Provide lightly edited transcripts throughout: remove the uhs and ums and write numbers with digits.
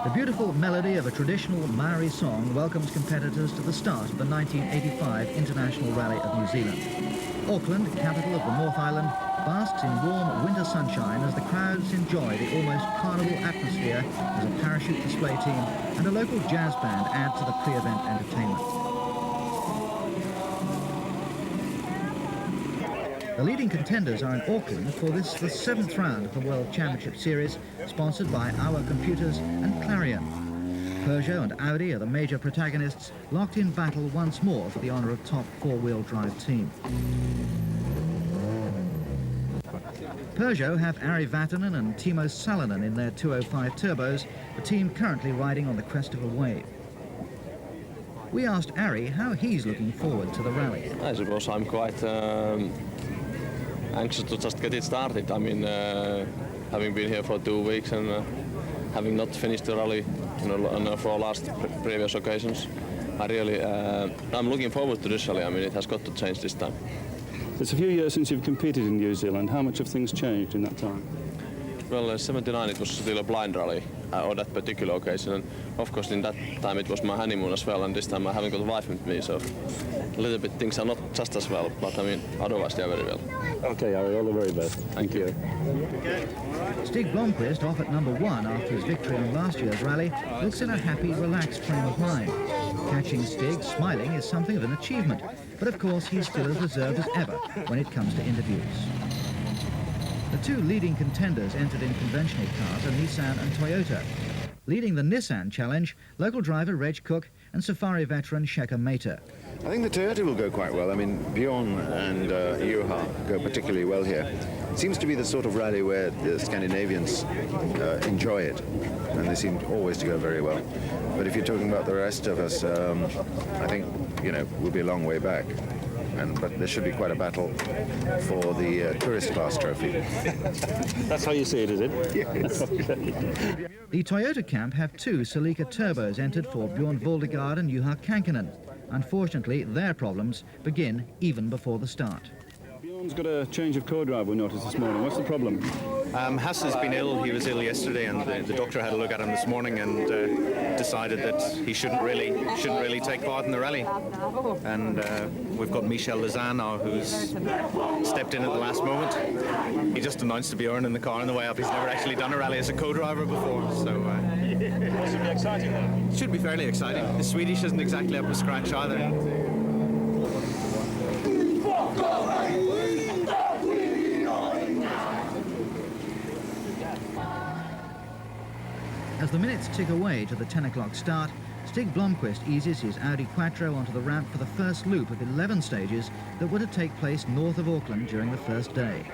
The beautiful melody of a traditional Maori song welcomes competitors to the start of the 1985 International Rally of New Zealand. Auckland, capital of the North Island, basks in warm winter sunshine as the crowds enjoy the almost carnival atmosphere as a parachute display team and a local jazz band add to the pre-event entertainment. The leading contenders are in Auckland for this, the 7th round of the World Championship Series, sponsored by Our Computers and Clarion. Peugeot and Audi are the major protagonists, locked in battle once more for the honour of top four-wheel drive team. Peugeot have Ari Vatanen and Timo Salonen in their 205 turbos, the team currently riding on the crest of a wave. We asked Ari how he's looking forward to the rally. I suppose I'm quite anxious to just get it started. I mean, having been here for 2 weeks and having not finished the rally for last previous occasions, I'm looking forward to this rally. I mean, it has got to change this time. It's a few years since you've competed in New Zealand. How much have things changed in that time? Well, 79 it was still a blind rally on that particular occasion, and of course in that time it was my honeymoon as well, and this time I haven't got a wife with me, so a little bit things are not just as well, but I mean otherwise they are very well. Okay, Ari, all the very best. Thank you. Stig Blomqvist, off at number 1 after his victory on last year's rally, looks in a happy, relaxed frame of mind. Catching Stig smiling is something of an achievement, but of course he's still as reserved as ever when it comes to interviews. The two leading contenders entered in conventional cars are Nissan and Toyota. Leading the Nissan challenge, local driver Reg Cook and safari veteran Shekhar Mehta. I think the Toyota will go quite well. I mean, Bjorn and Juha go particularly well here. It seems to be the sort of rally where the Scandinavians enjoy it, and they seem always to go very well. But if you're talking about the rest of us, I think, we'll be a long way back. But there should be quite a battle for the tourist class trophy. That's how you see it, is it? Yes. Okay. The Toyota camp have 2 Celica turbos entered for Bjorn Voldegaard and Juha Kankinen. Unfortunately, their problems begin even before the start. Bjorn's got a change of co-drive, we noticed this morning. What's the problem? Hasse has been ill. He was ill yesterday, and the doctor had a look at him this morning and decided that he shouldn't really take part in the rally. And we've got Michel Lezan now, who's stepped in at the last moment. He just announced to Bjorn in the car on the way up. He's never actually done a rally as a co-driver before, so it should be exciting though. It should be fairly exciting. The Swedish isn't exactly up to scratch either. As the minutes tick away to the 10 o'clock start, Stig Blomqvist eases his Audi Quattro onto the ramp for the first loop of 11 stages that were to take place north of Auckland during the first day.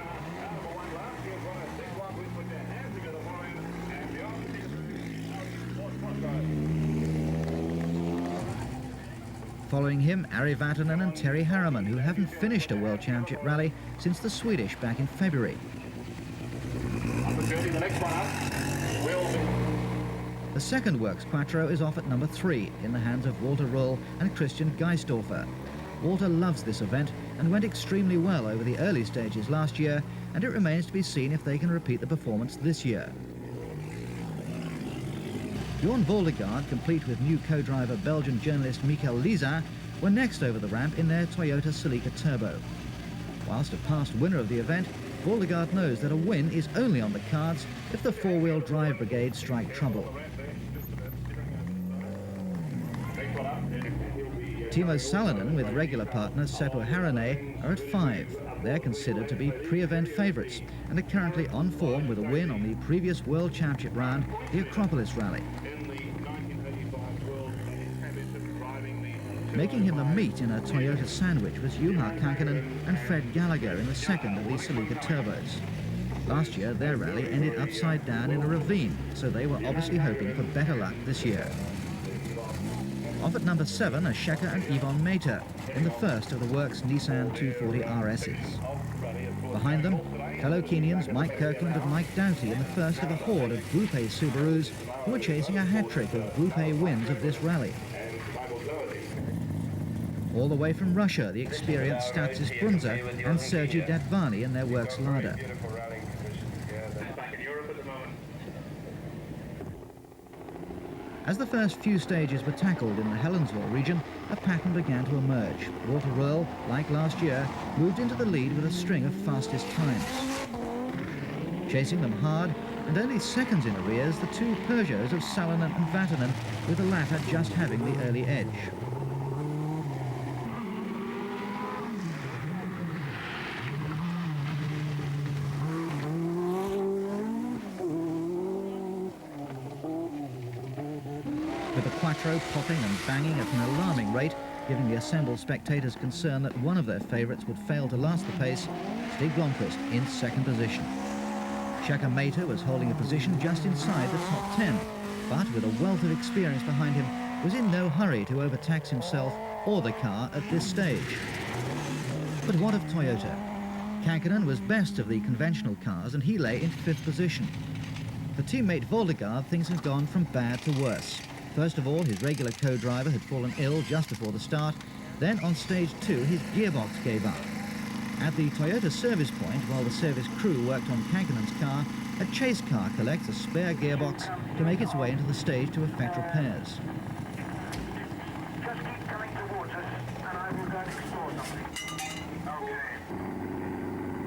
Following him, Ari Vatanen and Terry Harriman, who haven't finished a World Championship rally since the Swedish back in February. The second Works Quattro is off at number 3 in the hands of Walter Roll and Christian Geisdorfer. Walter loves this event and went extremely well over the early stages last year, and it remains to be seen if they can repeat the performance this year. Bjorn Voldegaard, complete with new co-driver Belgian journalist Michael Lisa, were next over the ramp in their Toyota Celica Turbo. Whilst a past winner of the event, Voldegaard knows that a win is only on the cards if the four-wheel drive brigade strike trouble. Timo Salonen with regular partner Seppo Harane are at 5. They're considered to be pre-event favourites and are currently on form with a win on the previous World Championship round, the Acropolis Rally. Making him the meat in a Toyota sandwich was Juha Kankinen and Fred Gallagher in the second of these Celica turbos. Last year, their rally ended upside down in a ravine, so they were obviously hoping for better luck this year. Off at number 7 are Shekhar and Yvonne Mehta in the first of the Works Nissan 240 RSs. Behind them, fellow Kenyans Mike Kirkland and Mike Doughty in the first of a horde of Group A Subarus who are chasing a hat-trick of Group A wins of this rally. All the way from Russia, the experienced Statsis Brunza and Sergiu Dadvani in their Works Lada. As the first few stages were tackled in the Helensville region, a pattern began to emerge. Walter Röhrl, like last year, moved into the lead with a string of fastest times. Chasing them hard, and only seconds in arrears, the two Peugeots of Salonen and Vatanen, with the latter just having the early edge. With the Quattro popping and banging at an alarming rate, giving the assembled spectators concern that one of their favourites would fail to last the pace, Stig Blomqvist in second position. Shaka Mater was holding a position just inside the top 10, but with a wealth of experience behind him, was in no hurry to overtax himself or the car at this stage. But what of Toyota? Kankkunen was best of the conventional cars and he lay in fifth position. For teammate Voldegaard, things had gone from bad to worse. First of all, his regular co-driver had fallen ill just before the start. Then on stage 2, his gearbox gave up. At the Toyota service point, while the service crew worked on Kankkunen's car, a chase car collects a spare gearbox to make its way into the stage to effect repairs. Just keep coming towards us and I will go and explore something.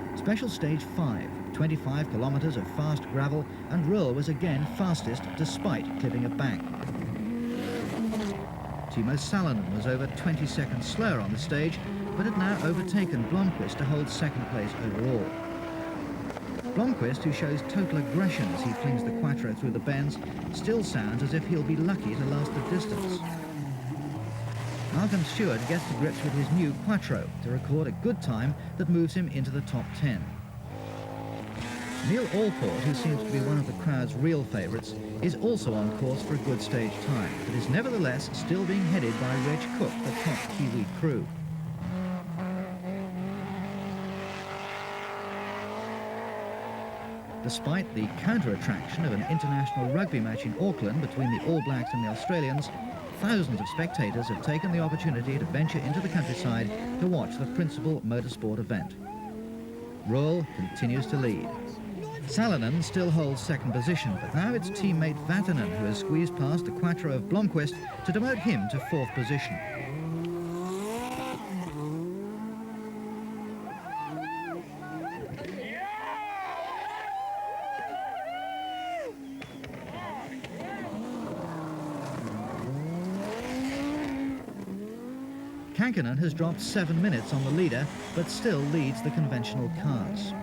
Okay. Special stage 5, 25 kilometres of fast gravel, and Röhrl was again fastest despite clipping a bank. Timo Salonen was over 20 seconds slower on the stage, but had now overtaken Blomqvist to hold second place overall. Blomqvist, who shows total aggression as he flings the Quattro through the bends, still sounds as if he'll be lucky to last the distance. Malcolm Stewart gets to grips with his new Quattro to record a good time that moves him into the top 10. Neil Allport, who seems to be one of the crowd's real favourites, is also on course for a good stage time, but is nevertheless still being headed by Reg Cook, the top Kiwi crew. Despite the counter-attraction of an international rugby match in Auckland between the All Blacks and the Australians, thousands of spectators have taken the opportunity to venture into the countryside to watch the principal motorsport event. Röhrl continues to lead. Salonen still holds second position, but now it's teammate Vatanen who has squeezed past the Quattro of Blomqvist to demote him to fourth position. Kankkunen has dropped 7 minutes on the leader, but still leads the conventional cars.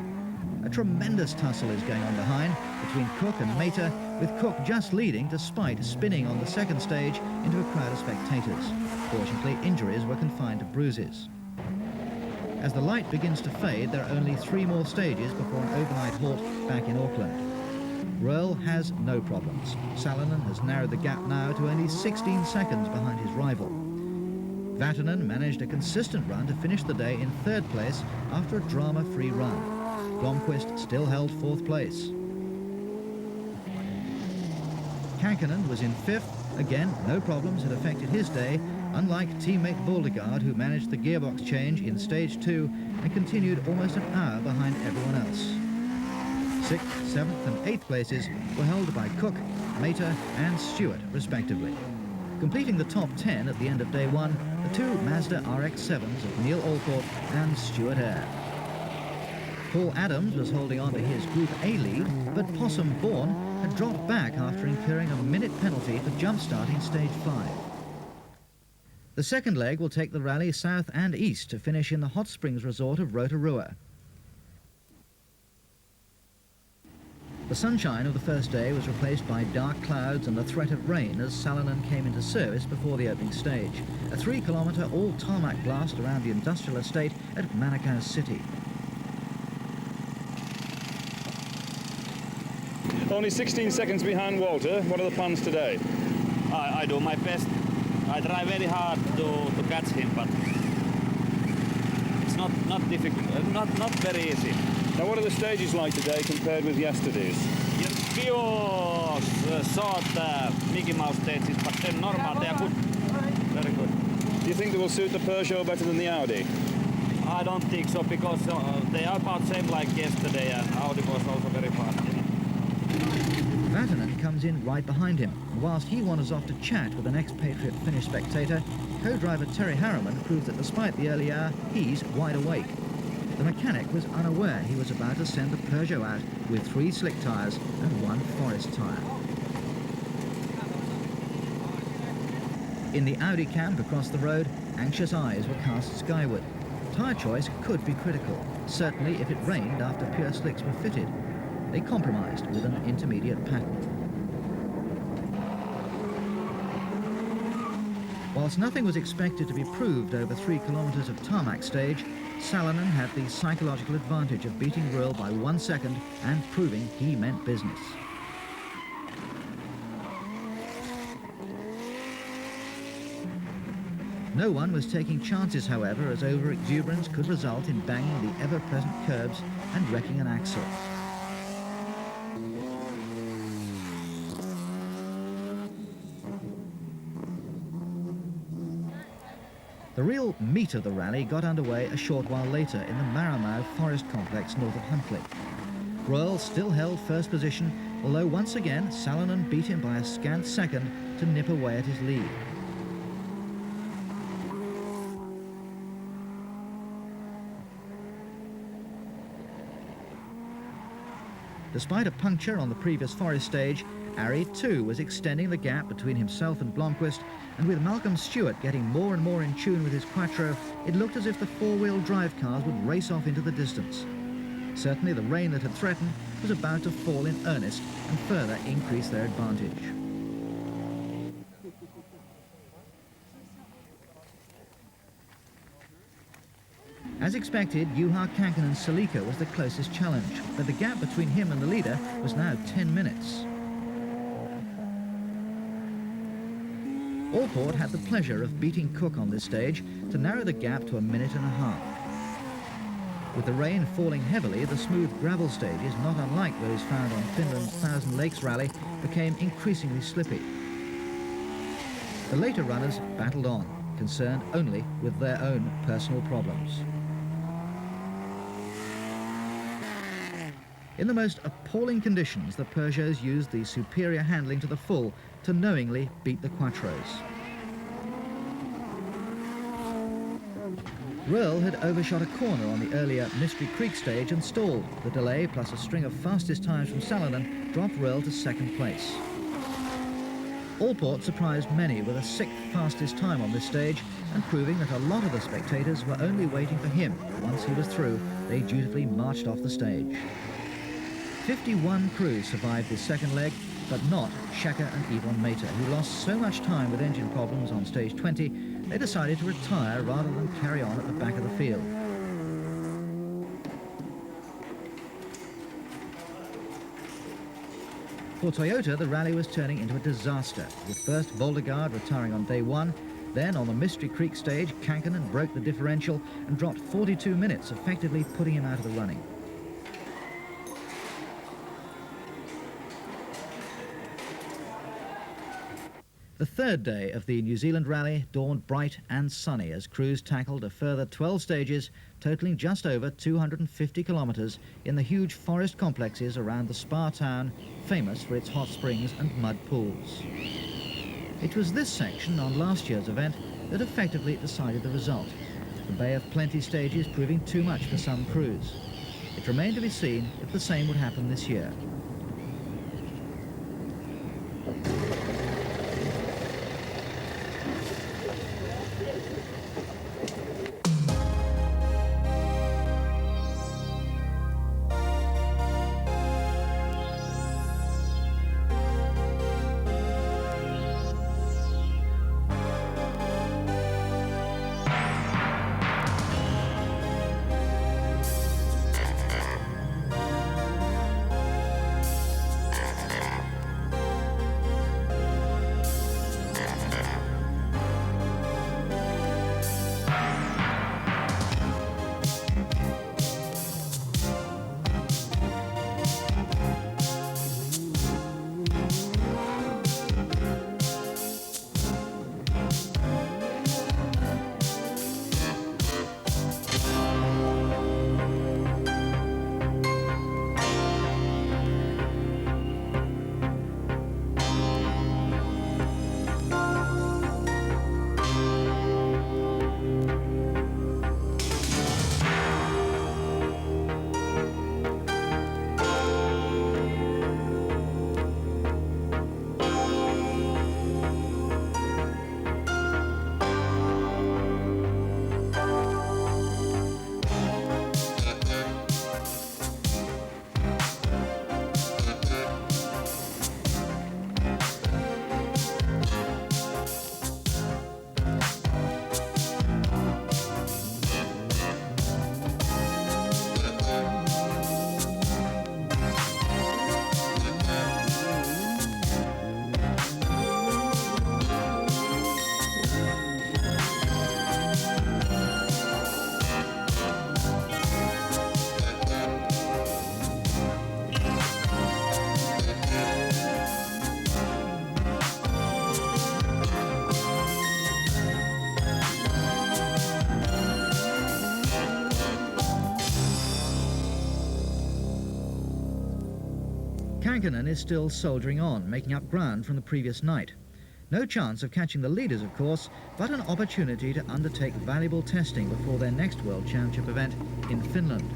A tremendous tussle is going on behind between Cook and Mater, with Cook just leading despite spinning on the second stage into a crowd of spectators. Fortunately, injuries were confined to bruises. As the light begins to fade, there are only 3 more stages before an overnight halt back in Auckland. Röhrl has no problems. Salonen has narrowed the gap now to only 16 seconds behind his rival. Vatanen managed a consistent run to finish the day in third place after a drama-free run. Blomqvist still held fourth place. Kankkunen was in fifth. Again, no problems had affected his day, unlike teammate Voldegaard, who managed the gearbox change in stage 2 and continued almost an hour behind everyone else. 6th, 7th and 8th places were held by Cook, Mater and Stewart, respectively. Completing the top 10 at the end of day 1, the 2 Mazda RX-7s of Neil Allport and Stuart Hare. Paul Adams was holding on to his Group A lead, but Possum Vaughan had dropped back after incurring a minute penalty for jump-starting stage 5. The second leg will take the rally south and east to finish in the hot springs resort of Rotorua. The sunshine of the first day was replaced by dark clouds and the threat of rain as Salonen came into service before the opening stage. A 3-kilometre all-tarmac blast around the industrial estate at Manukau City. Only 16 seconds behind Walter. What are the plans today? I do my best. I try very hard to catch him, but it's not difficult, not very easy. Now, what are the stages like today compared with yesterday's? Few short Mickey Mouse stages, but then normal, they are good, very good. Do you think they will suit the Peugeot better than the Audi? I don't think so, because they are about same like yesterday, and Audi was also very fast. Vatanen comes in right behind him, and whilst he wanders off to chat with an expatriate Finnish spectator, co-driver Terry Harriman proves that despite the early hour, he's wide awake. The mechanic was unaware he was about to send the Peugeot out with 3 slick tyres and 1 forest tyre. In the Audi camp across the road, anxious eyes were cast skyward. Tyre choice could be critical, certainly if it rained after pure slicks were fitted. They compromised with an intermediate pattern. Whilst nothing was expected to be proved over 3 kilometres of tarmac stage, Salonen had the psychological advantage of beating Röhrl by 1 second and proving he meant business. No one was taking chances, however, as over-exuberance could result in banging the ever-present curbs and wrecking an axle. The real meat of the rally got underway a short while later in the Maramau forest complex north of Huntly. Röhrl still held first position, although once again Salonen beat him by a scant second to nip away at his lead. Despite a puncture on the previous forest stage, Ari too was extending the gap between himself and Blomqvist, and with Malcolm Stewart getting more and more in tune with his Quattro, it looked as if the four-wheel drive cars would race off into the distance. Certainly the rain that had threatened was about to fall in earnest and further increase their advantage. As expected, Juha Kankkunen's Celica was the closest challenge, but the gap between him and the leader was now 10 minutes. Allport had the pleasure of beating Cook on this stage to narrow the gap to 1.5 minutes. With the rain falling heavily, the smooth gravel stages, not unlike those found on Finland's Thousand Lakes rally, became increasingly slippy. The later runners battled on, concerned only with their own personal problems. In the most appalling conditions, the Peugeots used the superior handling to the full to knowingly beat the Quattros. Röhrl had overshot a corner on the earlier Mystery Creek stage and stalled. The delay, plus a string of fastest times from Salonen, dropped Röhrl to second place. Allport surprised many with a 6th fastest time on this stage, and proving that a lot of the spectators were only waiting for him. Once he was through, they dutifully marched off the stage. 51 crews survived this second leg, but not Schecker and Yvonne Mater, who lost so much time with engine problems on stage 20, they decided to retire rather than carry on at the back of the field. For Toyota, the rally was turning into a disaster, with first Voldegaard retiring on day 1, then on the Mystery Creek stage, Kankkunen broke the differential and dropped 42 minutes, effectively putting him out of the running. The third day of the New Zealand rally dawned bright and sunny as crews tackled a further 12 stages, totalling just over 250 kilometres in the huge forest complexes around the spa town, famous for its hot springs and mud pools. It was this section on last year's event that effectively decided the result, the Bay of Plenty stages proving too much for some crews. It remained to be seen if the same would happen this year. Kankkunen is still soldiering on, making up ground from the previous night. No chance of catching the leaders, of course, but an opportunity to undertake valuable testing before their next World Championship event in Finland.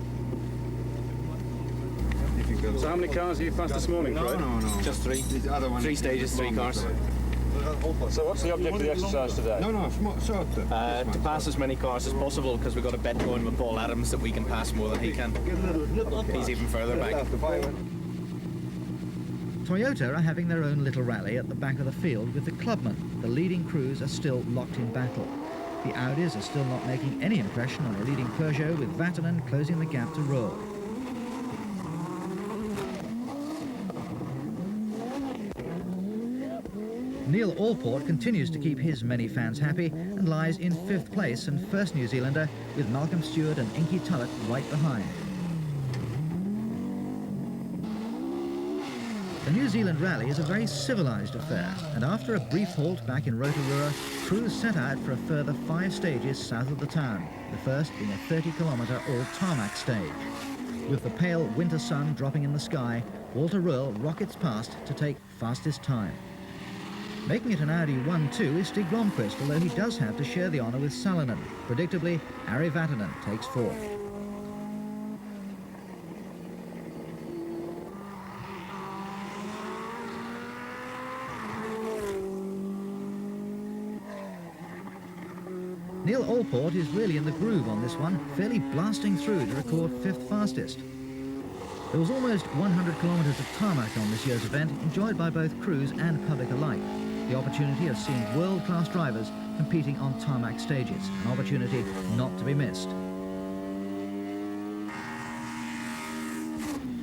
So how many cars have you passed this morning, Fred? No. Just three. Three stages, three cars. So what's the object of the exercise today? To pass as many cars as possible, because we've got a bet going with Paul Adams that we can pass more than he can. He's even further back. Toyota are having their own little rally at the back of the field with the clubmen. The leading crews are still locked in battle. The Audis are still not making any impression on the leading Peugeot, with Vatanen closing the gap to Ruhl. Neil Allport continues to keep his many fans happy and lies in 5th place and first New Zealander, with Malcolm Stewart and Inky Tulloch right behind. The New Zealand rally is a very civilised affair, and after a brief halt back in Rotorua, crews set out for a further 5 stages south of the town, the first being a 30-kilometre all-tarmac stage. With the pale winter sun dropping in the sky, Walter Ruhl rockets past to take fastest time. Making it an Audi 1-2 is Stig Blomqvist, although he does have to share the honour with Salonen. Predictably, Ari Vatanen takes 4th. Neil Allport is really in the groove on this one, fairly blasting through to record 5th fastest. There was almost 100 kilometres of tarmac on this year's event, enjoyed by both crews and public alike. The opportunity of seeing world-class drivers competing on tarmac stages, an opportunity not to be missed.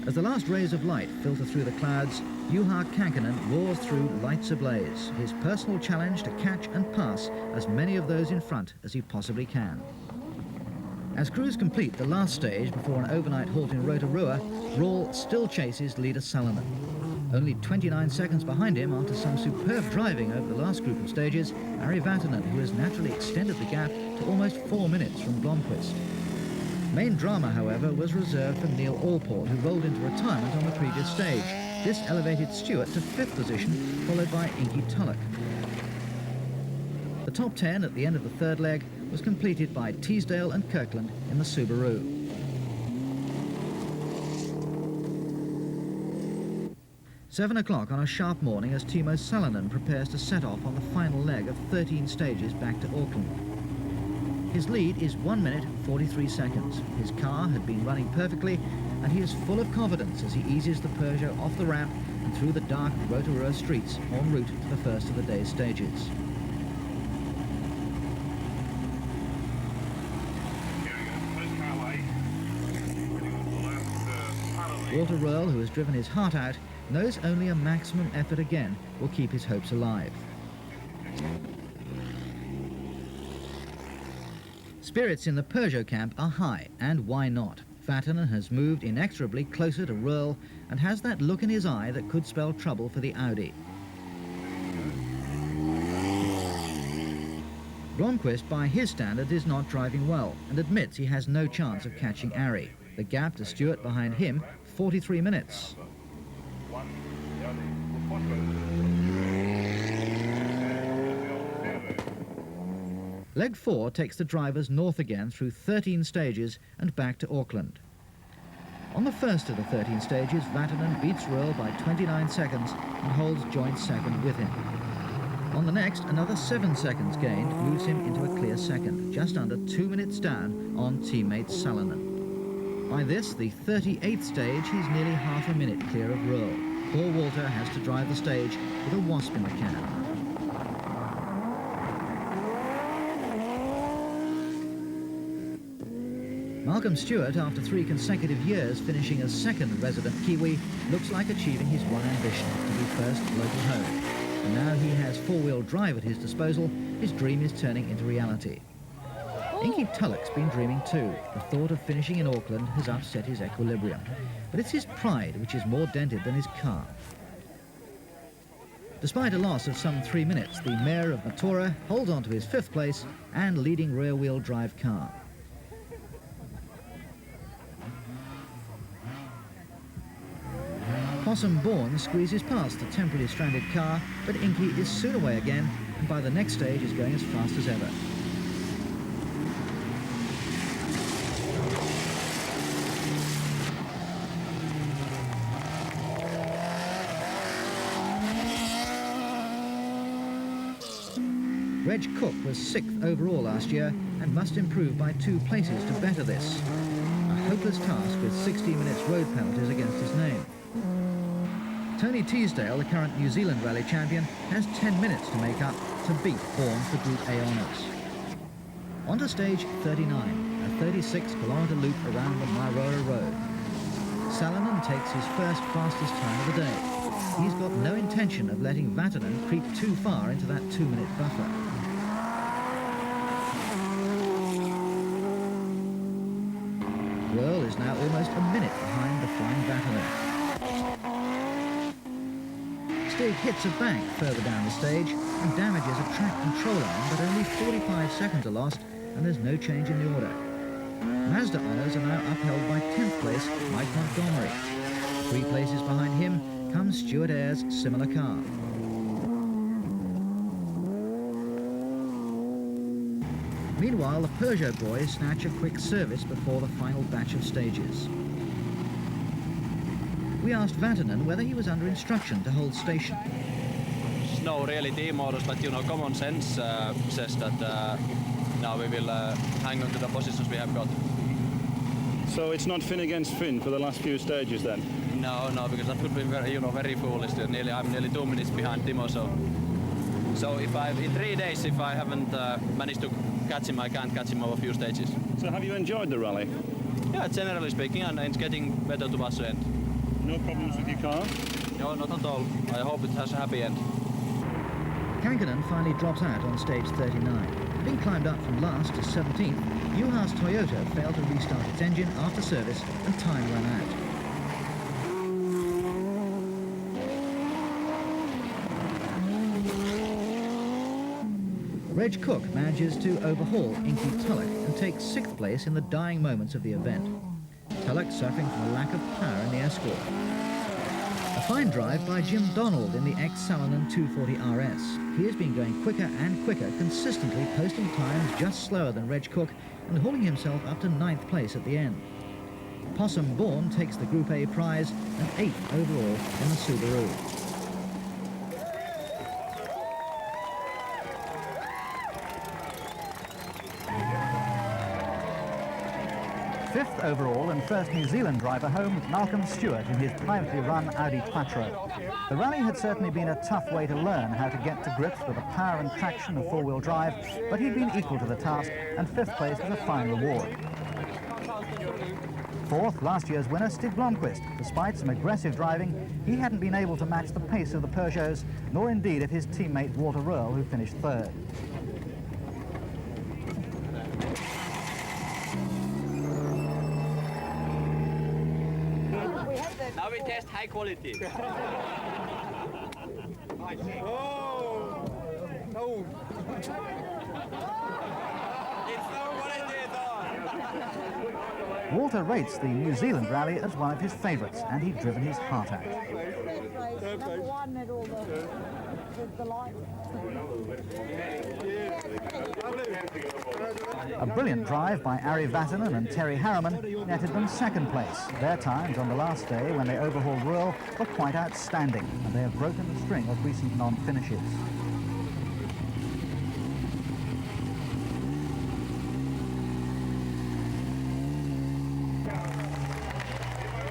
As the last rays of light filter through the clouds, Juha Kankkunen roars through lights ablaze, his personal challenge to catch and pass as many of those in front as he possibly can. As crews complete the last stage before an overnight halt in Rotorua, Ruhl still chases leader Salonen. Only 29 seconds behind him after some superb driving over the last group of stages, Ari Vatanen, who has naturally extended the gap to almost 4 minutes from Blomqvist. Main drama, however, was reserved for Neil Allport, who rolled into retirement on the previous stage. This elevated Stewart to 5th position, followed by Inky Tulloch. The top 10 at the end of the 3rd leg was completed by Teasdale and Kirkland in the Subaru. Seven o'clock on a sharp morning as Timo Salonen prepares to set off on the final leg of 13 stages back to Auckland. His lead is 1 minute 43 seconds. His car had been running perfectly, and he is full of confidence as he eases the Peugeot off the ramp and through the dark Rotorua streets en route to the first of the day's stages. Walter Ruhl, who has driven his heart out, knows only a maximum effort again will keep his hopes alive. Spirits in the Peugeot camp are high, and why not? Vatanen has moved inexorably closer to Ruhl and has that look in his eye that could spell trouble for the Audi. Blomqvist, by his standard, is not driving well and admits he has no chance of catching Ari. The gap to Stewart behind him, 43 minutes. Leg 4 takes the drivers north again through 13 stages and back to Auckland. On the first of the 13 stages, Vatanen beats Ruhl by 29 seconds and holds joint 2nd with him. On the next, another 7 seconds gained moves him into a clear 2nd, just under 2 minutes down on teammate Salonen. By this, the 38th stage, he's nearly half a minute clear of Ruhl. Poor Walter has to drive the stage with a wasp in the can. Malcolm Stewart, after 3 consecutive years finishing as 2nd resident Kiwi, looks like achieving his one ambition, to be first local home. And now he has 4-wheel drive at his disposal, his dream is turning into reality. Inky Tulloch's been dreaming too. The thought of finishing in Auckland has upset his equilibrium. But it's his pride which is more dented than his car. Despite a loss of some 3 minutes, the mayor of Mataura holds on to his 5th place and leading rear-wheel drive car. Possum Bourne squeezes past the temporarily stranded car, but Inky is soon away again, and by the next stage is going as fast as ever. Reg Cook was 6th overall last year and must improve by 2 places to better this. A hopeless task with 60 minutes road penalties against his name. Tony Teasdale, the current New Zealand Rally champion, has 10 minutes to make up to beat Bourne for Group A honours. On to stage 39, a 36-kilometre loop around the Mairoa Road. Salonen takes his first fastest time of the day. He's got no intention of letting Vatanen creep too far into that 2-minute buffer. Whirl is now almost a minute behind the flying Vatanen. Stig hits a bank further down the stage and damages a track control arm, but only 45 seconds are lost and there's no change in the order. Mazda honours are now upheld by 10th place Mike Montgomery. 3 places behind him comes Stuart Ayres' similar car. Meanwhile, the Peugeot boys snatch a quick service before the final batch of stages. We asked Vatanen whether he was under instruction to hold station. No, really team orders, but you know, common sense says that now we will hang on to the positions we have got. So it's not Finn against Finn for the last few stages then? No, because that would be very, very foolish. I'm nearly 2 minutes behind Timo, so if in 3 days, if I haven't managed to catch him, I can't catch him over a few stages. So have you enjoyed the rally? Yeah, generally speaking, and it's getting better towards the end. No problems with your car? No, not at all. I hope it has a happy end. Kankkunen finally drops out on stage 39. Having climbed up from last to 17th, Juha's Toyota failed to restart its engine after service and time ran out. Reg Cook manages to overhaul Inky Tulloch and takes 6th place in the dying moments of the event. Tulloch suffering from a lack of power in the escort. A fine drive by Jim Donald in the ex-Salonen 240 RS. He has been going quicker and quicker, consistently posting times just slower than Reg Cook and hauling himself up to 9th place at the end. Possum Bourne takes the Group A prize and 8th overall in the Subaru. 5th overall and first New Zealand driver home was Malcolm Stewart in his privately run Audi Quattro. The rally had certainly been a tough way to learn how to get to grips with the power and traction of four-wheel drive, but he'd been equal to the task, and 5th place was a fine reward. 4th, last year's winner, Stig Blomqvist. Despite some aggressive driving, he hadn't been able to match the pace of the Peugeots, nor indeed of his teammate Walter Röhrl, who finished 3rd. Now we test high quality. Oh! No! Walter rates the New Zealand rally as one of his favourites, and he'd driven his heart out. Number 1 had all the light. A brilliant drive by Ari Vatanen and Terry Harriman netted them 2nd place. Their times on the last day, when they overhauled Röhrl, were quite outstanding, and they have broken the string of recent non-finishes.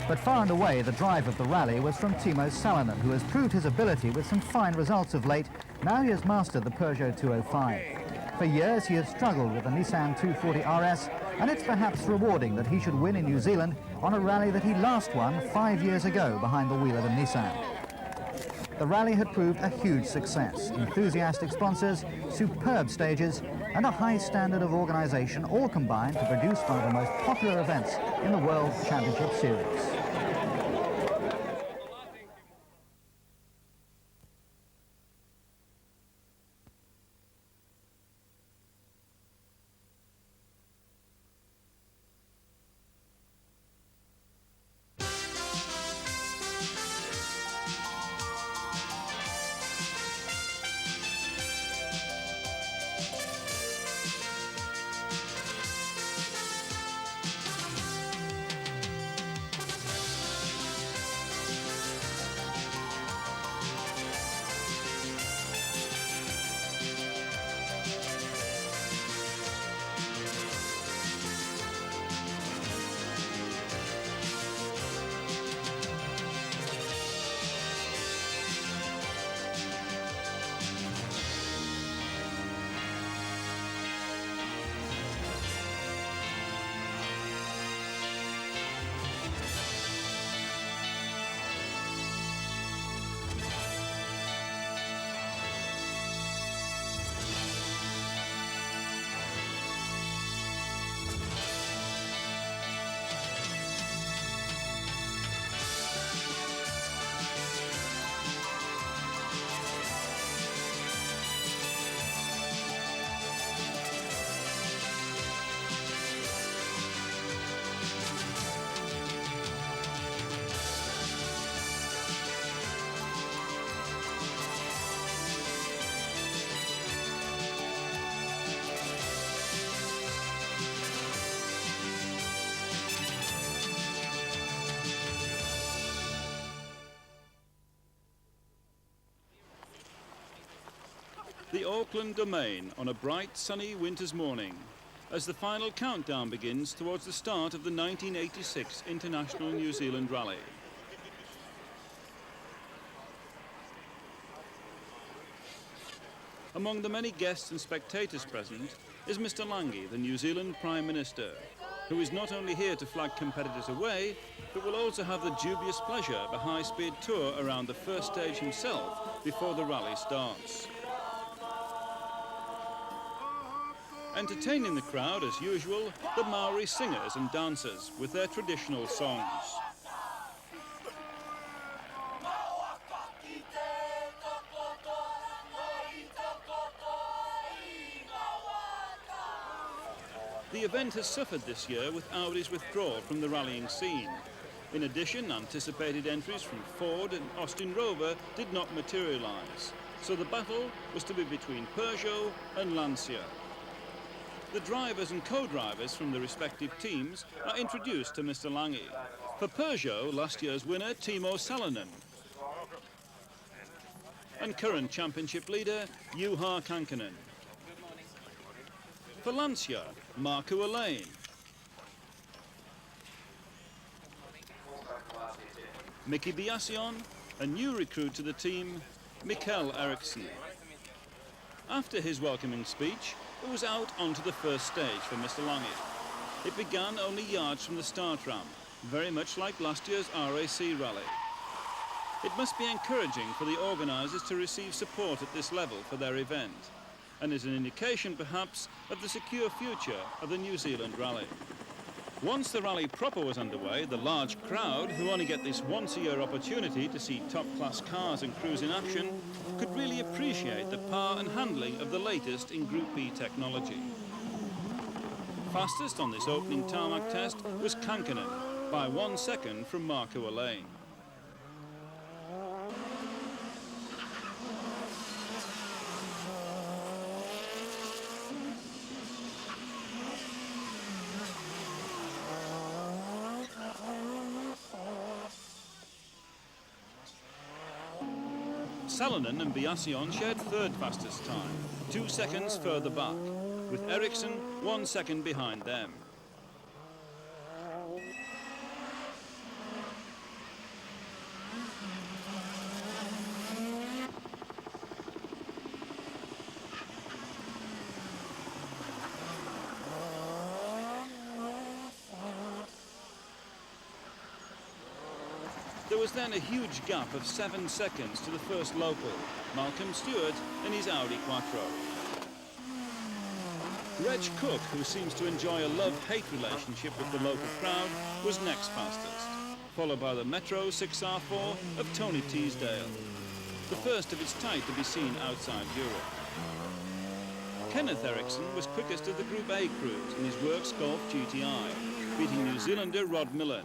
But far and away, the drive of the rally was from Timo Salonen, who has proved his ability with some fine results of late. Now he has mastered the Peugeot 205. For years, he has struggled with the Nissan 240 RS, and it's perhaps rewarding that he should win in New Zealand on a rally that he last won 5 years ago behind the wheel of a Nissan. The rally had proved a huge success. Enthusiastic sponsors, superb stages, and a high standard of organisation all combined to produce one of the most popular events in the World Championship Series. The Auckland Domain on a bright, sunny winter's morning, as the final countdown begins towards the start of the 1986 International New Zealand Rally. Among the many guests and spectators present is Mr. Lange, the New Zealand Prime Minister, who is not only here to flag competitors away, but will also have the dubious pleasure of a high-speed tour around the first stage himself before the rally starts. Entertaining the crowd, as usual, the Maori singers and dancers with their traditional songs. The event has suffered this year with Audi's withdrawal from the rallying scene. In addition, anticipated entries from Ford and Austin Rover did not materialise, so the battle was to be between Peugeot and Lancia. The drivers and co-drivers from the respective teams are introduced to Mr. Lange. For Peugeot, last year's winner Timo Salonen, and current championship leader Juha Kankkunen. For Lancia, Marco Alain. Mickey Biasion, a new recruit to the team, Mikael Eriksson. After his welcoming speech, it was out onto the first stage for Mr. Lange. It began only yards from the start ramp, very much like last year's RAC rally. It must be encouraging for the organisers to receive support at this level for their event, and is an indication perhaps of the secure future of the New Zealand Rally. Once the rally proper was underway, the large crowd, who only get this once-a-year opportunity to see top-class cars and crews in action, could really appreciate the power and handling of the latest in Group B technology. Fastest on this opening tarmac test was Kankkunen, by 1 second from Marco Alain. Salonen and Biasion shared third fastest time, 2 seconds further back, with Eriksson 1 second behind them. There was then a huge gap of 7 seconds to the first local, Malcolm Stewart in his Audi Quattro. Reg Cook, who seems to enjoy a love-hate relationship with the local crowd, was next fastest, followed by the Metro 6R4 of Tony Teasdale, the first of its type to be seen outside Europe. Kenneth Eriksson was quickest of the Group A crews in his Works Golf GTI, beating New Zealander Rod Millen,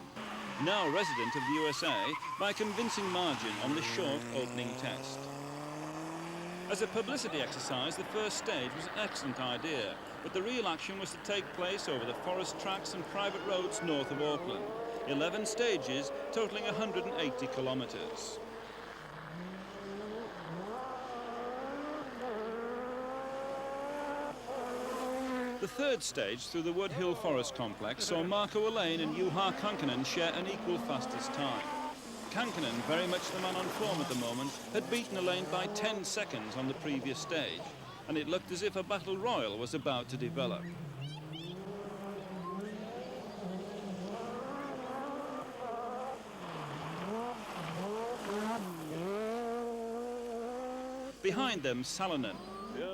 now resident of the USA, by a convincing margin on this short opening test. As a publicity exercise, the first stage was an excellent idea, but the real action was to take place over the forest tracks and private roads north of Auckland. 11 stages, totalling 180 kilometres. The third stage through the Wood Hill Forest Complex saw Marco Alain and Juha Kankkunen share an equal fastest time. Kankkunen, very much the man on form at the moment, had beaten Alain by 10 seconds on the previous stage, and it looked as if a battle royal was about to develop. Behind them, Salonen,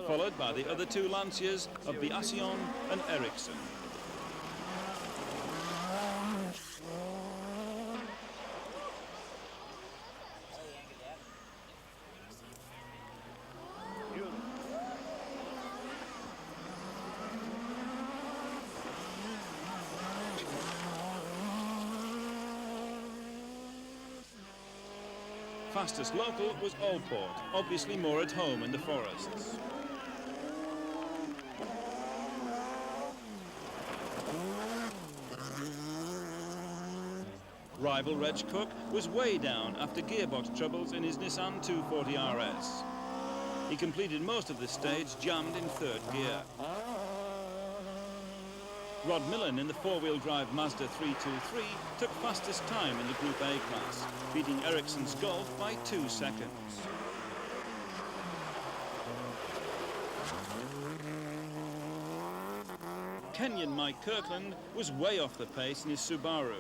followed by the other two Lancias of Biasion and Eriksson. Fastest local was Allport, obviously more at home in the forests. Rival Reg Cook was way down after gearbox troubles in his Nissan 240 RS. He completed most of this stage jammed in third gear. Rod Millen in the four-wheel drive Mazda 323 took fastest time in the Group A class, beating Ericsson's Golf by 2 seconds. Kenyan Mike Kirkland was way off the pace in his Subaru.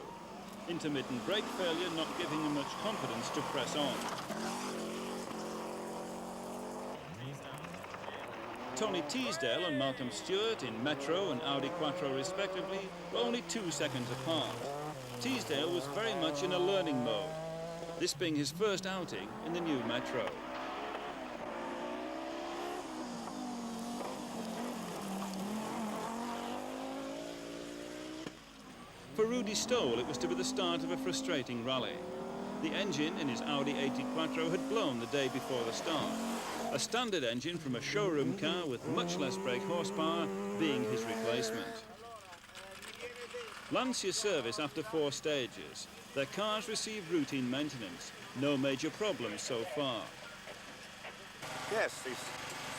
Intermittent brake failure not giving him much confidence to press on. Tony Teasdale and Malcolm Stewart in Metro and Audi Quattro respectively were only 2 seconds apart. Teasdale was very much in a learning mode, this being his first outing in the new Metro. For Rudy Stoll, it was to be the start of a frustrating rally. The engine in his Audi 80 Quattro had blown the day before the start. A standard engine from a showroom car with much less brake horsepower being his replacement. Lancia service after 4 stages. Their cars received routine maintenance. No major problems so far. Yes, this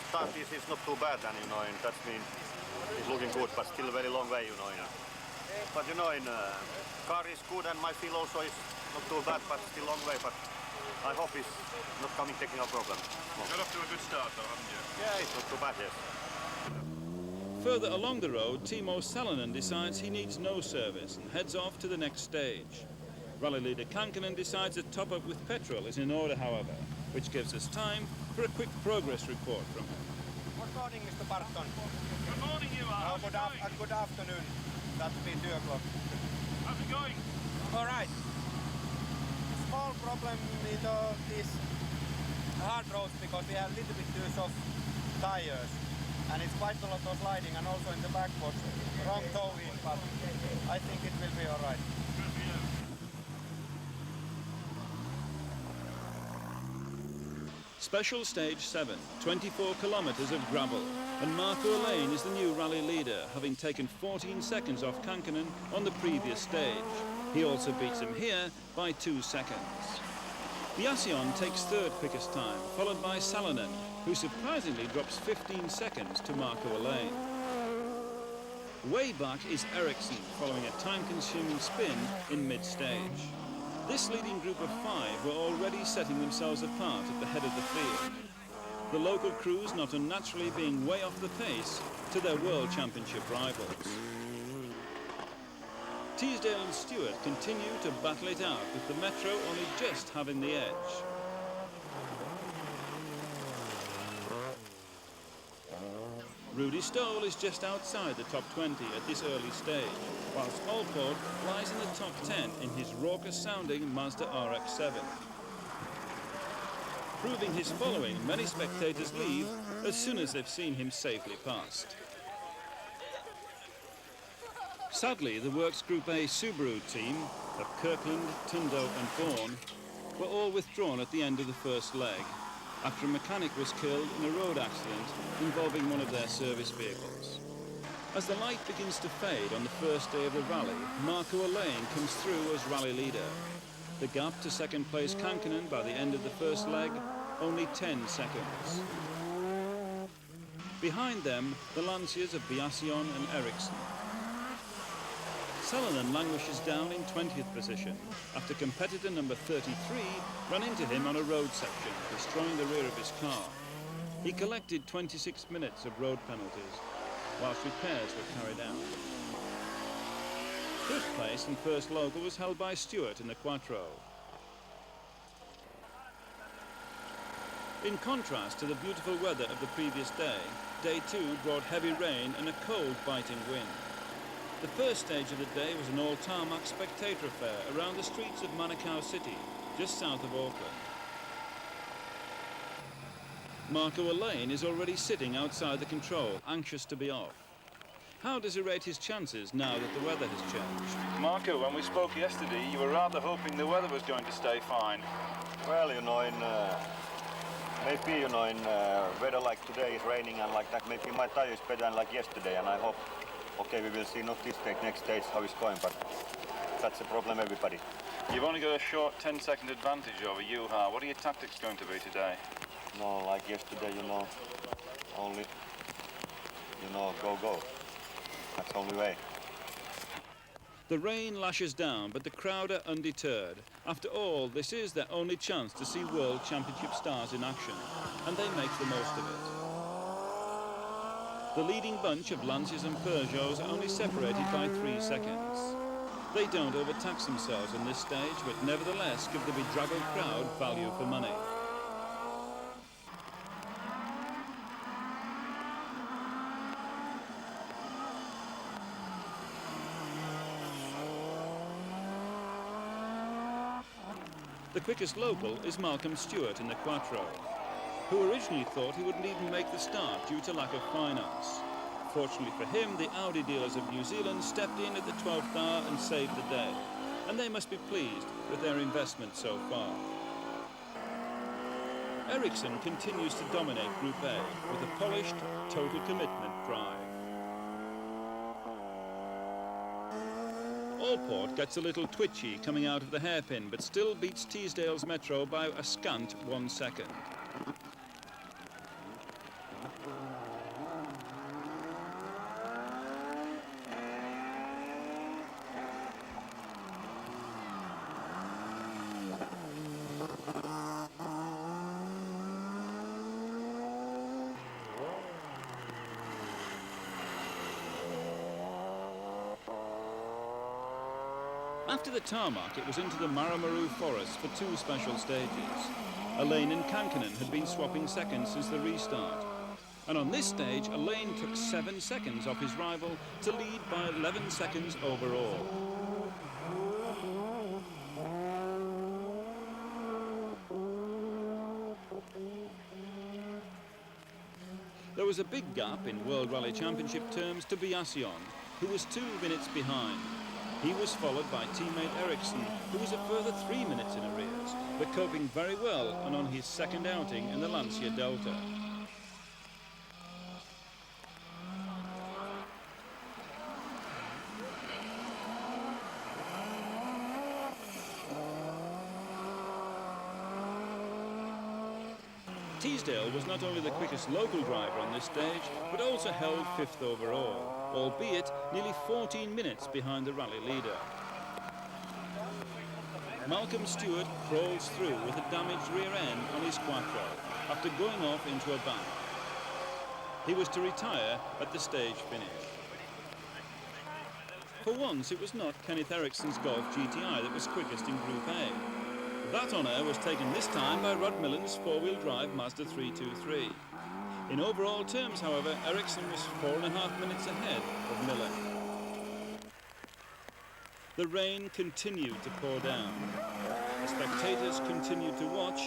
start is not too bad, and that means it's looking good, but still a very long way, But car is good, and my feel also is not too bad, but still long way. But I hope it's not coming technical problem. Got off to a good start, though, haven't you? Yeah, it's not too bad, yes. Further along the road, Timo Salonen decides he needs no service and heads off to the next stage. Rally leader Kankinen decides a top-up with petrol is in order, however, which gives us time for a quick progress report from him. Good morning, Mr. Barton. Good morning, you are. Good afternoon. That's been 2 o'clock. How's it going? All right. Small problem with these hard roads because we have a little bit too soft tires, and it's quite a lot of sliding, and also in the back was wrong toe in, but I think it will be all right. Good for you. Special stage 7, 24 kilometres of gravel, and Marco Lane is the new rally leader, having taken 14 seconds off Kankinen on the previous stage. He also beats him here by 2 seconds. Biasion takes third quickest time, followed by Salonen, who surprisingly drops 15 seconds to Marco Lane. Way back is Ericsson, following a time-consuming spin in mid-stage. This leading group of 5 were already setting themselves apart at the head of the field. The local crews not unnaturally being way off the pace to their World Championship rivals. Teasdale and Stewart continue to battle it out, with the Metro only just having the edge. Rudy Stoll is just outside the top 20 at this early stage, whilst Allport lies in the top 10 in his raucous-sounding Mazda RX-7. Proving his following, many spectators leave as soon as they've seen him safely past. Sadly, the Works Group A Subaru team of Kirkland, Tundo and Vaughan were all withdrawn at the end of the first leg, after a mechanic was killed in a road accident involving one of their service vehicles. As the light begins to fade on the first day of the rally, Marco Lane comes through as rally leader. The gap to second place Kankinen by the end of the first leg, only 10 seconds. Behind them, the Lancias of Biasion and Ericsson. Salonen languishes down in 20th position after competitor number 33 ran into him on a road section, destroying the rear of his car. He collected 26 minutes of road penalties, whilst repairs were carried out. Fifth place and first local was held by Stewart in the Quattro. In contrast to the beautiful weather of the previous day, day 2 brought heavy rain and a cold, biting wind. The first stage of the day was an all-tarmac spectator affair around the streets of Manukau City, just south of Auckland. Marco Lane is already sitting outside the control, anxious to be off. How does he rate his chances now that the weather has changed? Marco, when we spoke yesterday, you were rather hoping the weather was going to stay fine. Well, maybe, in weather like today is raining and like that, maybe my tire is better than like yesterday, and I hope, okay, we will see not this stage, next stage how it's going, but that's a problem, everybody. You've only got a short 10-second advantage over Juha. What are your tactics going to be today? No, like yesterday, only, go, go. That's the only way. The rain lashes down, but the crowd are undeterred. After all, this is their only chance to see World Championship stars in action, and they make the most of it. The leading bunch of Lancias and Peugeots are only separated by 3 seconds. They don't overtax themselves on this stage, but nevertheless give the bedraggled crowd value for money. The quickest local is Malcolm Stewart in the Quattro, who originally thought he wouldn't even make the start due to lack of finance. Fortunately for him, the Audi dealers of New Zealand stepped in at the 12th hour and saved the day, and they must be pleased with their investment so far. Ericsson continues to dominate Group A with a polished, total commitment drive. Allport gets a little twitchy coming out of the hairpin, but still beats Teesdale's Metro by a scant 1 second. After the tarmac, it was into the Maramaru forest for 2 special stages. Alain and Kankkunen had been swapping seconds since the restart. And on this stage, Alain took 7 seconds off his rival to lead by 11 seconds overall. There was a big gap in World Rally Championship terms to Biasion, who was 2 minutes behind. He was followed by teammate Ericsson, who was a further 3 minutes in arrears, but coping very well and on his second outing in the Lancia Delta. Teesdale was not only the quickest local driver on this stage, but also held 5th overall, albeit nearly 14 minutes behind the rally leader. Malcolm Stewart crawls through with a damaged rear end on his Quattro after going off into a bank. He was to retire at the stage finish. For once, it was not Kenneth Ericsson's Golf GTI that was quickest in Group A. That honour was taken this time by Rod Millen's 4-wheel drive Mazda 323. In overall terms, however, Ericsson was 4.5 minutes ahead of Millen. The rain continued to pour down. The spectators continued to watch,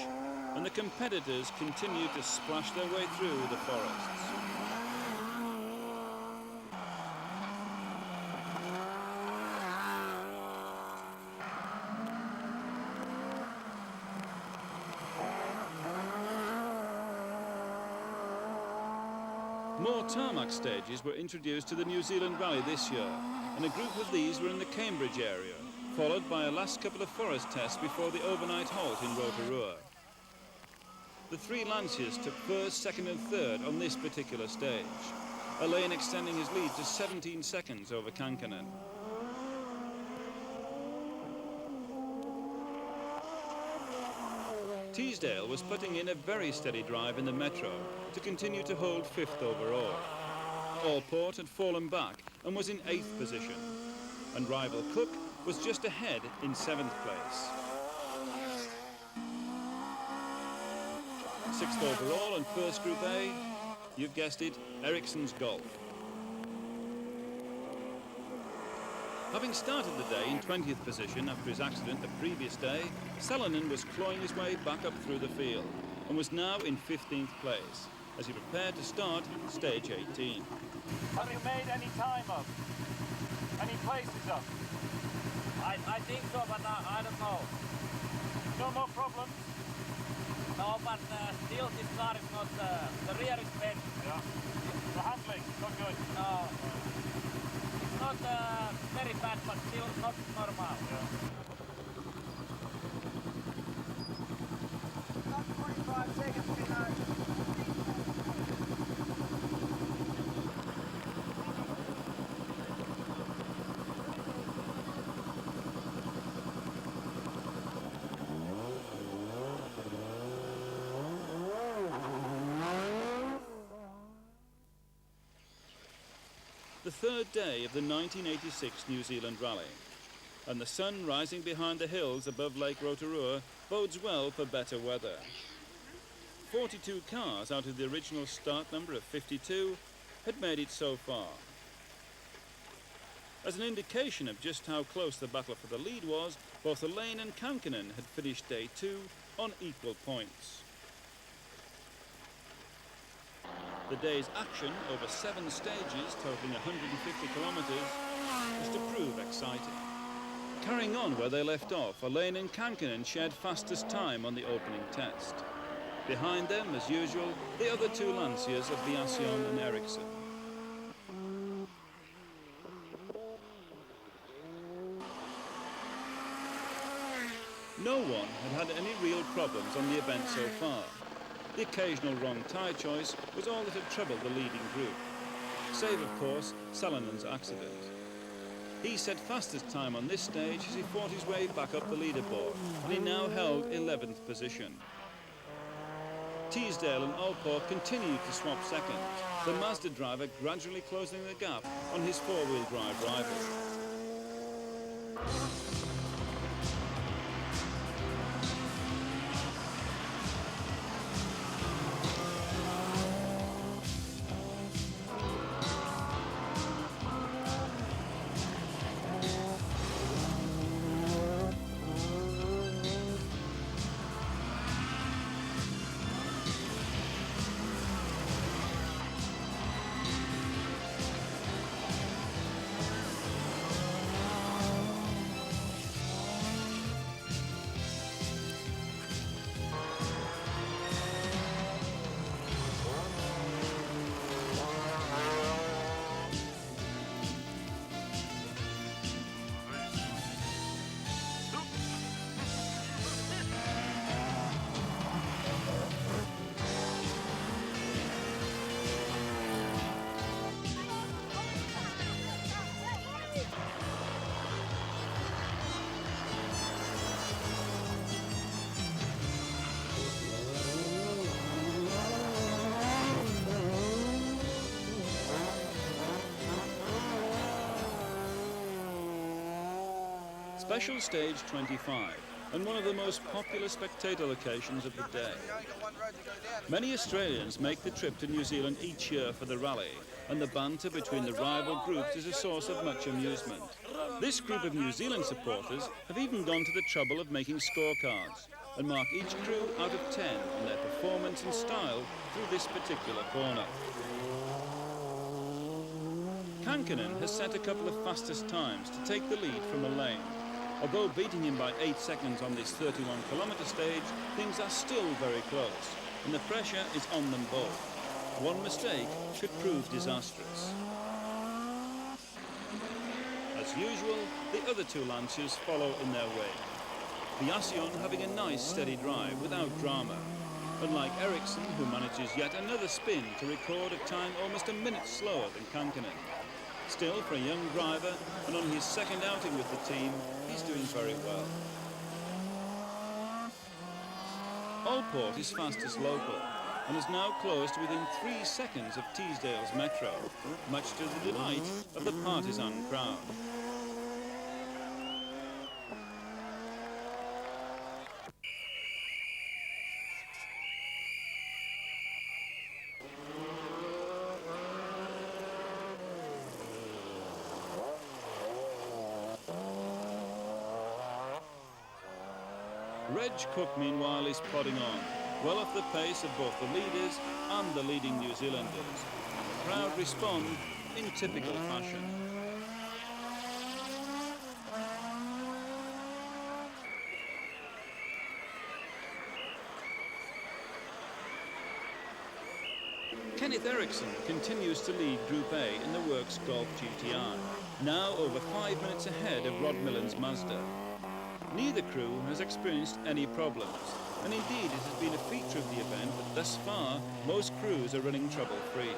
and the competitors continued to splash their way through the forests. More tarmac stages were introduced to the New Zealand Rally this year, and a group of these were in the Cambridge area, followed by a last couple of forest tests before the overnight halt in Rotorua. The 3 Lancias took 1st, 2nd and 3rd on this particular stage, Alain extending his lead to 17 seconds over Kankkunen. Teesdale was putting in a very steady drive in the Metro to continue to hold 5th overall. Allport had fallen back and was in 8th position, and rival Cook was just ahead in 7th place. 6th overall and 1st Group A, you've guessed it, Ericsson's Golf. Having started the day in 20th position after his accident the previous day, Salonen was clawing his way back up through the field and was now in 15th place as he prepared to start stage 18. Have you made any time up? Any places up? I think so, but I don't know. No more problems? No, but still this car is not, the rear is bent. Yeah. The handling, not good? No. It's not very bad, but still not normal. Yeah. About 45 seconds behind. the third day of the 1986 New Zealand Rally. And the sun rising behind the hills above Lake Rotorua bodes well for better weather. 42 cars out of the original start number of 52 had made it so far. As an indication of just how close the battle for the lead was, both Elaine and Kankinen had finished day 2 on equal points. The day's action over 7 stages, totaling 150 kilometres, was to prove exciting. Carrying on where they left off, Elaine and Kankinen shared fastest time on the opening test. Behind them, as usual, the other 2 Lancias of Biasion and Ericsson. No one had had any real problems on the event so far. The occasional wrong tyre choice was all that had troubled the leading group, save of course Salinen's accident. He set fastest time on this stage as he fought his way back up the leaderboard, and he now held 11th position. Teasdale and Allport continued to swap seconds, the Mazda driver gradually closing the gap on his four-wheel drive rival. Special Stage 25, and one of the most popular spectator locations of the day. Many Australians make the trip to New Zealand each year for the rally, and the banter between the rival groups is a source of much amusement. This group of New Zealand supporters have even gone to the trouble of making scorecards, and mark each crew out of 10 on their performance and style through this particular corner. Kankinen has set a couple of fastest times to take the lead from Elaine. Although beating him by 8 seconds on this 31-kilometre stage, things are still very close, and the pressure is on them both. One mistake could prove disastrous. As usual, the other 2 Lancias follow in their wake. Biasion having a nice steady drive without drama, unlike Ericsson, who manages yet another spin to record a time almost a minute slower than Kankinen. Still, for a young driver, and on his second outing with the team, he's doing very well. Allport is fastest local, and is now close to within 3 seconds of Teasdale's Metro, much to the delight of the partisan crowd. Reg Cook, meanwhile, is plodding on, well off the pace of both the leaders and the leading New Zealanders. The crowd respond in typical fashion. Kenneth Ericsson continues to lead Group A in the Works Golf GTI, now over 5 minutes ahead of Rod Millen's Mazda. Neither crew has experienced any problems, and indeed it has been a feature of the event that thus far most crews are running trouble-free.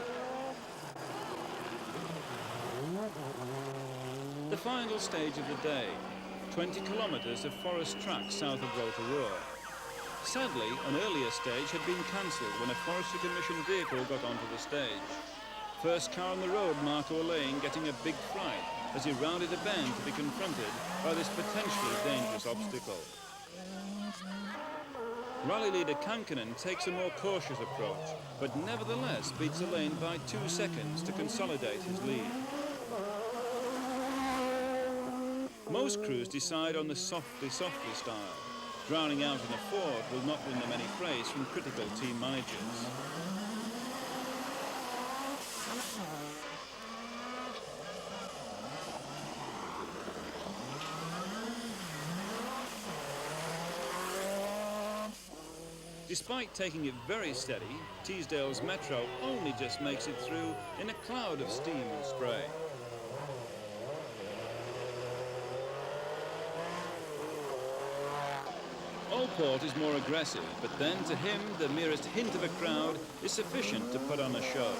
The final stage of the day, 20 kilometres of forest track south of Rotorua. Sadly, an earlier stage had been cancelled when a Forestry Commission vehicle got onto the stage. first car on the road, Marco Lane, getting a big fright as he rounded a bend to be confronted by this potentially dangerous obstacle. Rally leader Kankkunen takes a more cautious approach, but nevertheless beats Lane by 2 seconds to consolidate his lead. Most crews decide on the softly style. Drowning out in a Ford will not win them any praise from critical team managers. Despite taking it very steady, Teesdale's Metro only just makes it through in a cloud of steam and spray. Allport is more aggressive, but then to him the merest hint of a crowd is sufficient to put on a show.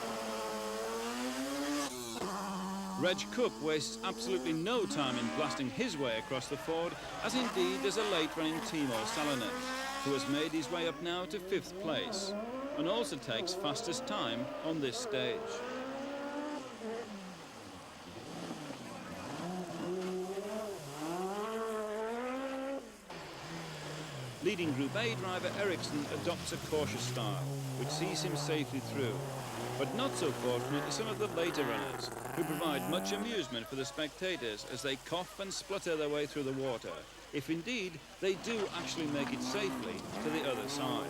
Reg Cook wastes absolutely no time in blasting his way across the Ford, as indeed does a late-running Timo Salonen, who has made his way up now to 5th place, and also takes fastest time on this stage. Leading Group A driver Ericsson adopts a cautious style, which sees him safely through. But not so fortunate are some of the later runners, who provide much amusement for the spectators as they cough and splutter their way through the water, if indeed they do actually make it safely to the other side.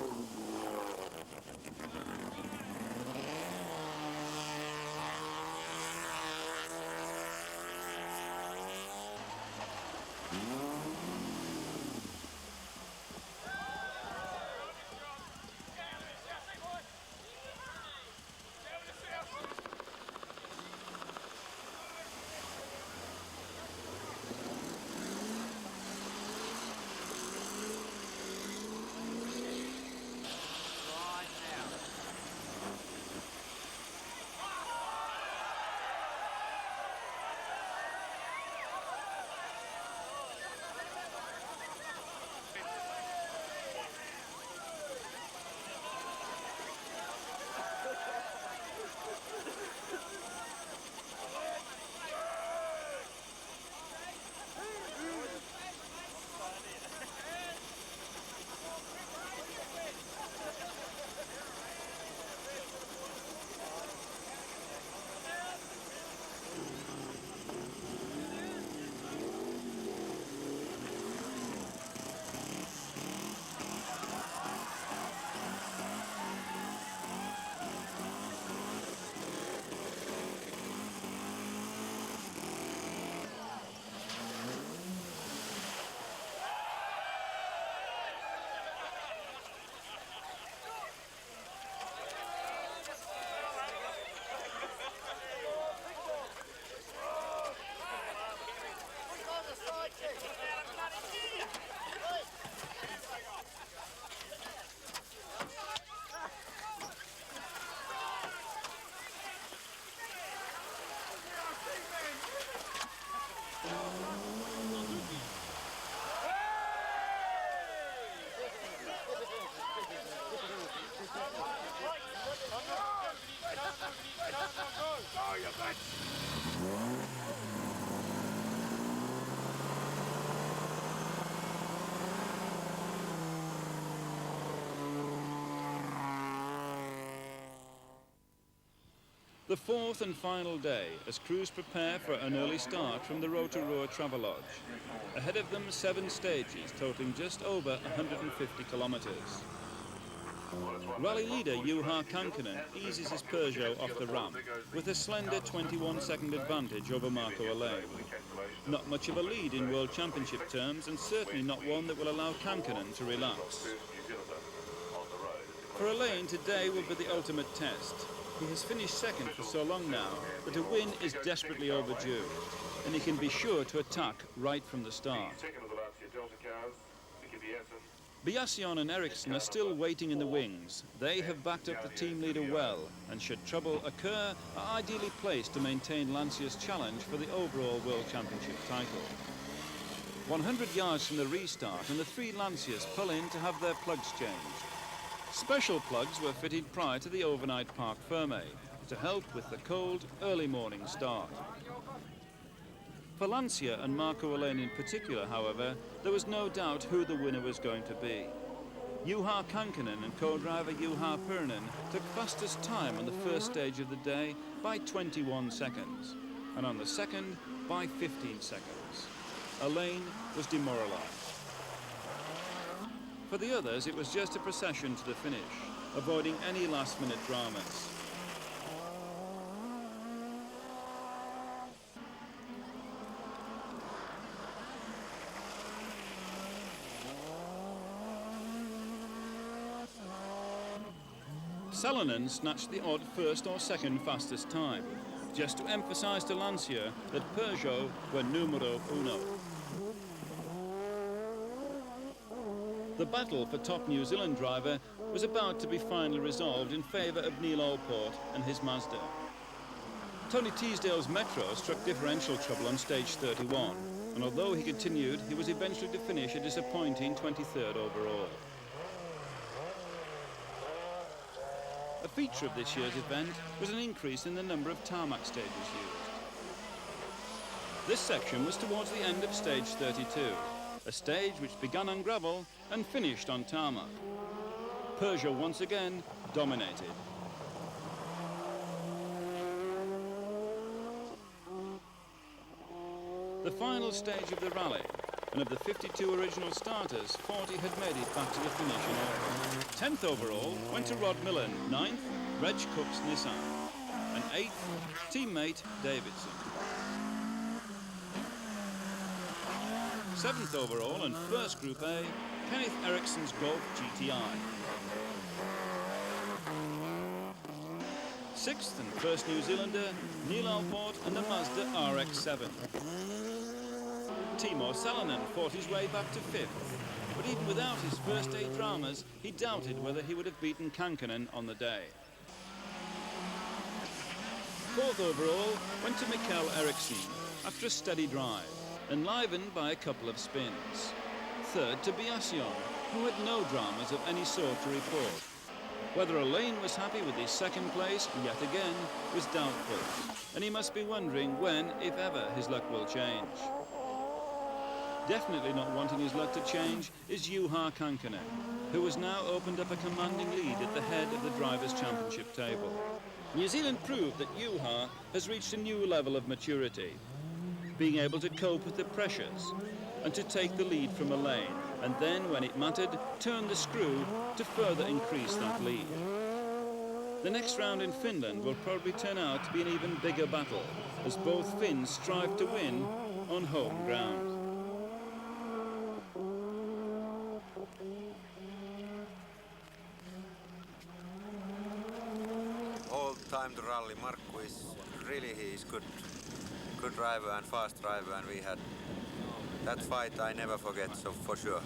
The fourth and final day, as crews prepare for an early start from the Rotorua Travelodge. Ahead of them, 7 stages, totaling just over 150 kilometres. Rally leader Juha Kankkunen eases his Peugeot off the ramp with a slender 21-second advantage over Marco Lane. Not much of a lead in World Championship terms, and certainly not one that will allow Kankkunen to relax. For Lane, today will be the ultimate test. He has finished second for so long now that a win is desperately overdue, and he can be sure to attack right from the start. Biasion and Ericsson are still waiting in the wings. They have backed up the team leader well, and should trouble occur, are ideally placed to maintain Lancia's challenge for the overall World Championship title. 100 yards from the restart, and the 3 Lancias pull in to have their plugs changed. Special plugs were fitted prior to the overnight Parc Fermé, to help with the cold, early morning start. For Lancia and Marco Alain in particular, however, there was no doubt who the winner was going to be. Juha Kankkunen and co-driver Juha Purnen took fastest time on the first stage of the day by 21 seconds, and on the second by 15 seconds. Alain was demoralised. For the others, it was just a procession to the finish, avoiding any last-minute dramas. Salonen snatched the odd first or second fastest time, just to emphasise to Lancia that Peugeot were numero uno. The battle for top New Zealand driver was about to be finally resolved in favour of Neil Allport and his Mazda. Tony Teasdale's Metro struck differential trouble on stage 31, and although he continued, he was eventually to finish a disappointing 23rd overall. A feature of this year's event was an increase in the number of tarmac stages used. This section was towards the end of stage 32, a stage which began on gravel and finished on tarmac. Peugeot once again dominated. The final stage of the rally, and of the 52 original starters, 40 had made it back to the finish in order. 10th overall went to Rod Millen, 9th, Reg Cook's Nissan, and 8th, teammate Davidson. 7th overall and first Group A, Kenneth Ericsson's Golf GTI. 6th and first New Zealander, Neil Allport and the Mazda RX-7. Timo Salonen fought his way back to 5th, but even without his first 8 dramas, he doubted whether he would have beaten Kankkunen on the day. 4th overall went to Mikkel Eriksson after a steady drive, enlivened by a couple of spins. 3rd to Biasion, who had no dramas of any sort to report. Whether Alain was happy with his second place, yet again, was doubtful, and he must be wondering when, if ever, his luck will change. Definitely not wanting his luck to change is Juha Kankkunen, who has now opened up a commanding lead at the head of the Drivers' Championship table. New Zealand proved that Juha has reached a new level of maturity, being able to cope with the pressures and to take the lead from Alain, and then, when it mattered, turn the screw to further increase that lead. The next round in Finland will probably turn out to be an even bigger battle, as both Finns strive to win on home ground. Whole time the rally, Markku is good driver and fast driver, and we had that fight I never forget, so for sure.